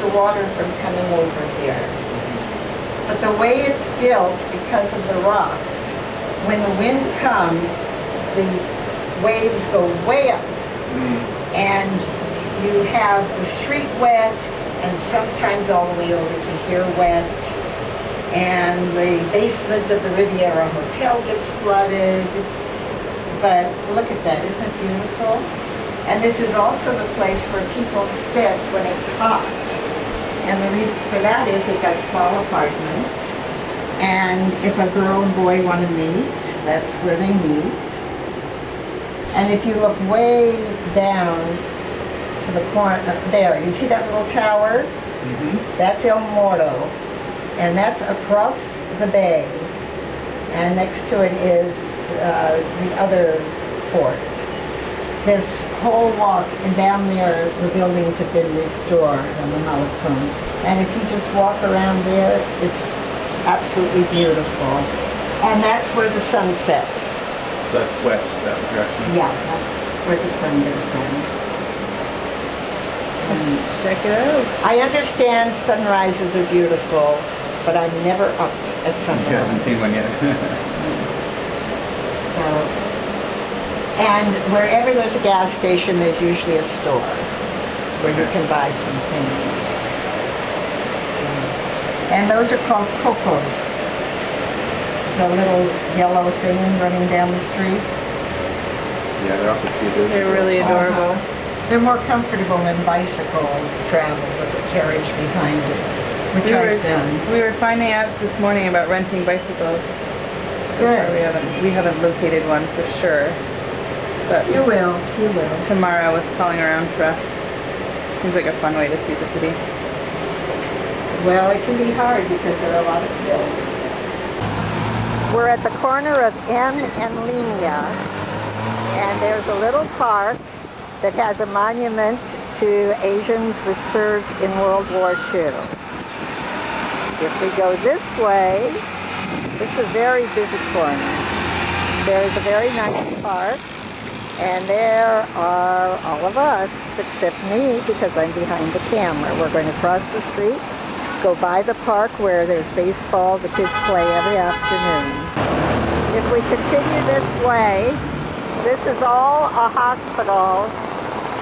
the water from coming over here. But the way it's built, because of the rocks, when the wind comes, the waves go way up. And you have the street wet, and sometimes all the way over to here wet. And the basement of the Riviera Hotel gets flooded. But look at that, isn't it beautiful? And this is also the place where people sit when it's hot. And the reason for that is they've got small apartments. And if a girl and boy want to meet, that's where they meet. And if you look way down to the corner, there, you see that little tower? That's El Morro. And that's across the bay. And next to it is the other fort. This whole walk, and down there the buildings have been restored on the Malecón. And if you just walk around there, it's absolutely beautiful. And that's where the sun sets. That's west, that direction. Yeah, that's where the sun goes down. Let's check it out. I understand sunrises are beautiful, but I'm never up at sunrise. You haven't seen one yet. So, and wherever there's a gas station, there's usually a store where you can buy some things. And those are called cocos. The little yellow thing running down the street. Yeah, they're awfully cute. They're really adorable. They're more comfortable than bicycle travel with a carriage behind it, which I've done. We were finding out this morning about renting bicycles. So Good. far we haven't located one for sure. But You will. tomorrow was calling around for us. Seems like a fun way to see the city. Well, it can be hard because there are a lot of hills. We're at the corner of N and Linea, and there's a little park that has a monument to Asians that served in World War II. If we go this way, this is a very busy corner. There is a very nice park, and there are all of us, except me, because I'm behind the camera. We're going to cross the street, go by the park where there's baseball, the kids play every afternoon. If we continue this way, this is all a hospital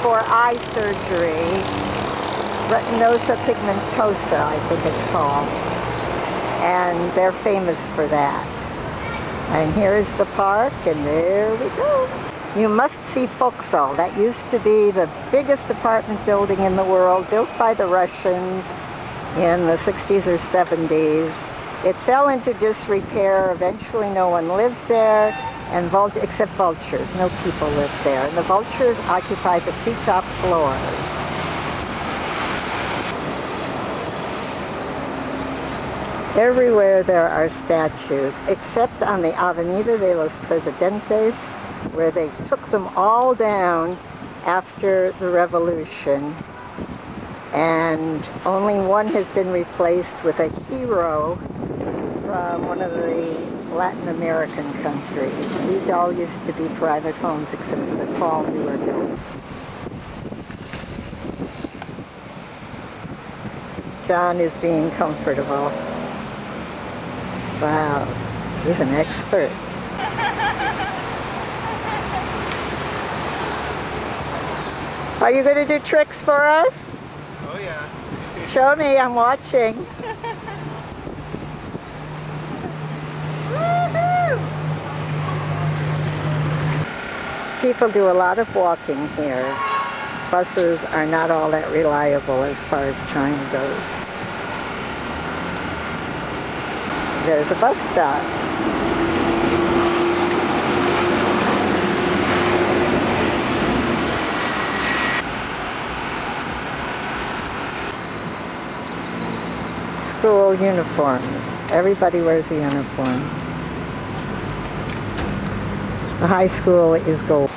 for eye surgery, retinosa pigmentosa, I think it's called. And they're famous for that. And here's the park, and there we go. You must see Vauxhall. That used to be the biggest apartment building in the world, built by the Russians in the 60s or 70s. It fell into disrepair. Eventually no one lived there, and except vultures. No people lived there. And the vultures occupied the two top floors. Everywhere there are statues, except on the Avenida de los Presidentes, where they took them all down after the revolution. And only one has been replaced with a hero from one of the Latin American countries. These all used to be private homes, except for the tall newer buildings. John is being comfortable. Wow, he's an expert. Are you going to do tricks for us? Oh yeah. Show me, I'm watching. People do a lot of walking here. Buses are not all that reliable as far as time goes. There's a bus stop. School uniforms. Everybody wears a uniform. The high school is gold.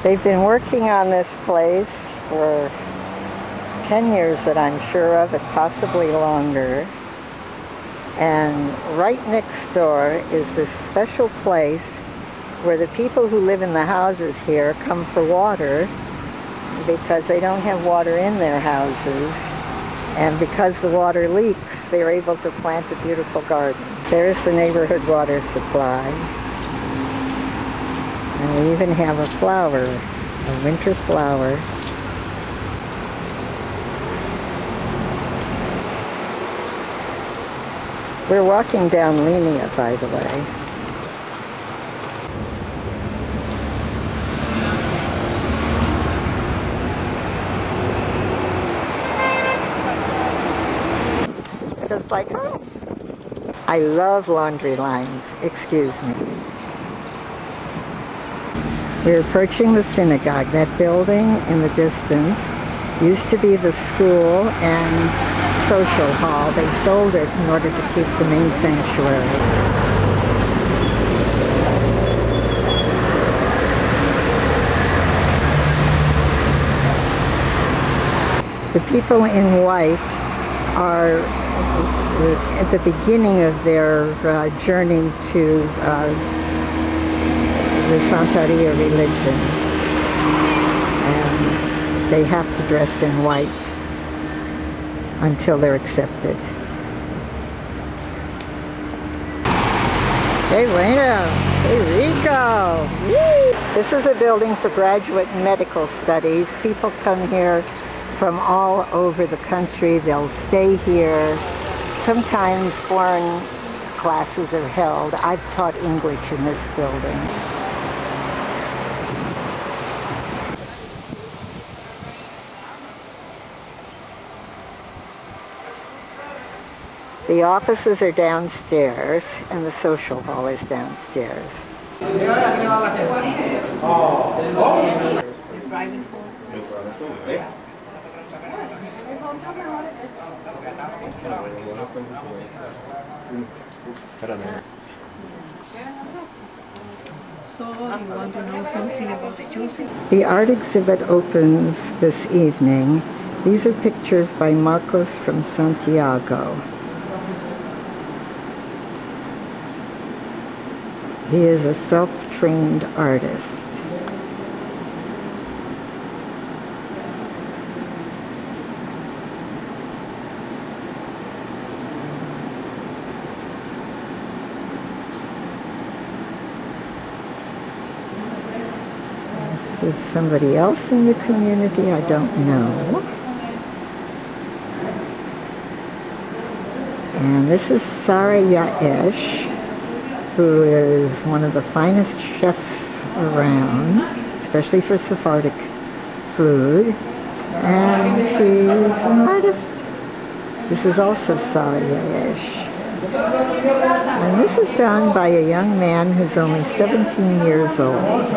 They've been working on this place for 10 years that I'm sure of, and possibly longer. And right next door is this special place where the people who live in the houses here come for water, because they don't have water in their houses. And because the water leaks, they're able to plant a beautiful garden. There's the neighborhood water supply. And we even have a flower, a winter flower. We're walking down Linea, by the way. Just like home. I love laundry lines. Excuse me. We're approaching the synagogue. That building in the distance used to be the school and social hall. They sold it in order to keep the main sanctuary. The people in white are at the beginning of their journey to the Santeria religion, and they have to dress in white until they're accepted. Hey, bueno, hey, rico! Woo! This is a building for graduate medical studies. People come here from all over the country. They'll stay here. Sometimes foreign classes are held. I've taught English in this building. The offices are downstairs and the social hall is downstairs. So you want to know something about the juicing? The art exhibit opens this evening. These are pictures by Marcos from Santiago. He is a self-trained artist. This is somebody else in the community, I don't know. And this is Sarah Yaesh, who is one of the finest chefs around, especially for Sephardic food. And she's an artist. This is also Sarah Yaesh. And this is done by a young man who's only 17 years old.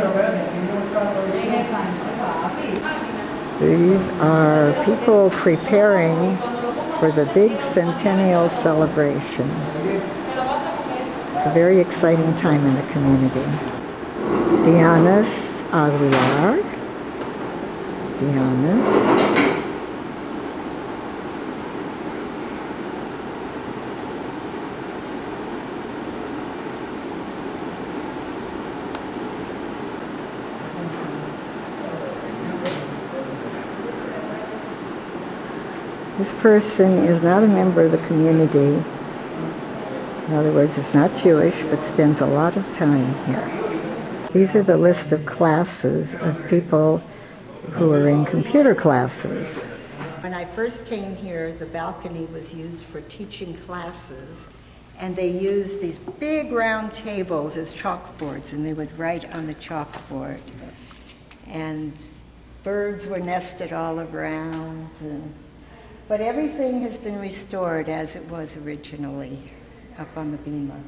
These are people preparing for the big centennial celebration. It's a very exciting time in the community. Diana's Altshuler. Diana's. This person is not a member of the community. In other words, is not Jewish, but spends a lot of time here. These are the list of classes of people who are in computer classes. When I first came here, the balcony was used for teaching classes, and they used these big round tables as chalkboards, and they would write on the chalkboard. And birds were nested all around. But everything has been restored as it was originally up on the bima.